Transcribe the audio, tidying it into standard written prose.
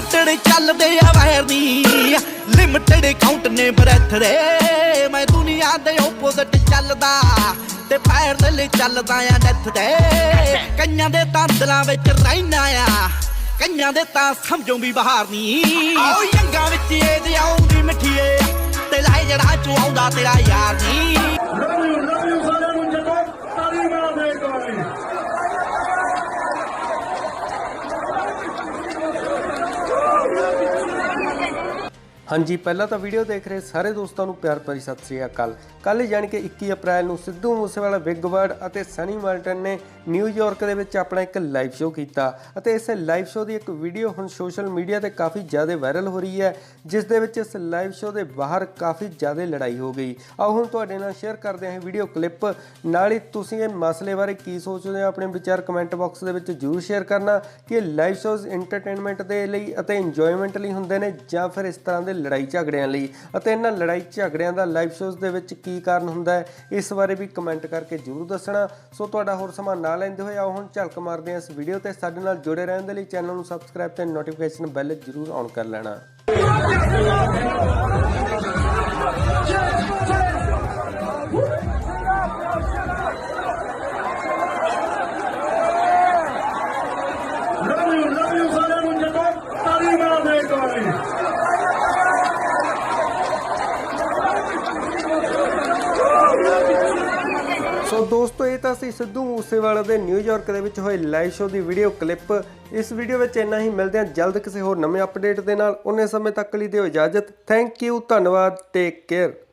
Unlimited चलदे a wire knee limited count ने breadth दे मैं दुनिया दे ओपोजिट चलदा ते फायर दे ले चलदा आ डेथ दे कईयां दे तां दिलां विच रहना आ कईयां दे तां समझों भी बाहर नी ओ यंगा विच एज आउंदी मिठीए ते लाए जड़ा चो आउंदा तेरा यार नी लव यू सारे नु जटो तारी मार दे कोई हाँ जी, पहला तो वीडियो देख रहे सारे दोस्तों को प्यार भरी सत श्री अकाल। कल यानी कि 21 अप्रैल को सिद्धू मूसेवाला बिग वर्ड और सनी माल्टन ने न्यूयॉर्क के अपना एक लाइव शो किया। इस लाइव शो की एक वीडियो हुण सोशल मीडिया पर काफ़ी ज़्यादा वायरल हो रही है, जिस दे विच इस लाइव शो के बाहर काफ़ी ज़्यादा लड़ाई हो गई। आओ हुण तुहाडे नाल शेयर करते हैं वीडियो क्लिप, नाल ही तुसीं इस मसले बारे की सोचदे हो अपने विचार कमेंट बॉक्स के जरूर शेयर करना कि लाइव शोज़ इंटरटेनमेंट के लिए इंजॉयमेंट लिए हुंदे ने जां फिर इस तरह के लड़ाई झगड़ियां लई अते इन्हां लड़ाई झगड़ियां दा लाइव शोज़ दे विच की कारण हुंदा है, इस बारे भी कमेंट करके जरूर दसना। सो तुहाडा होर समां ना लैंदे होए आओ हुण झलक मारदे हां इस वीडियो ते। साडे नाल जुड़े रहण दे लई चैनल नूं सबसक्राइब ते नोटिफिकेशन बैल जरूर ऑन कर लेना। सो दोस्तों ये तो सी सिद्धू मूसेवाला दे न्यूयॉर्क के विच होए लाइव शो की वीडियो क्लिप। इस वीडियो में इन्ना ही, मिलते हैं जल्द किसी होर नवे अपडेट के नाल। उन्ने समय तक लई दिओ इजाजत। थैंक यू, धन्नवाद, टेक केयर।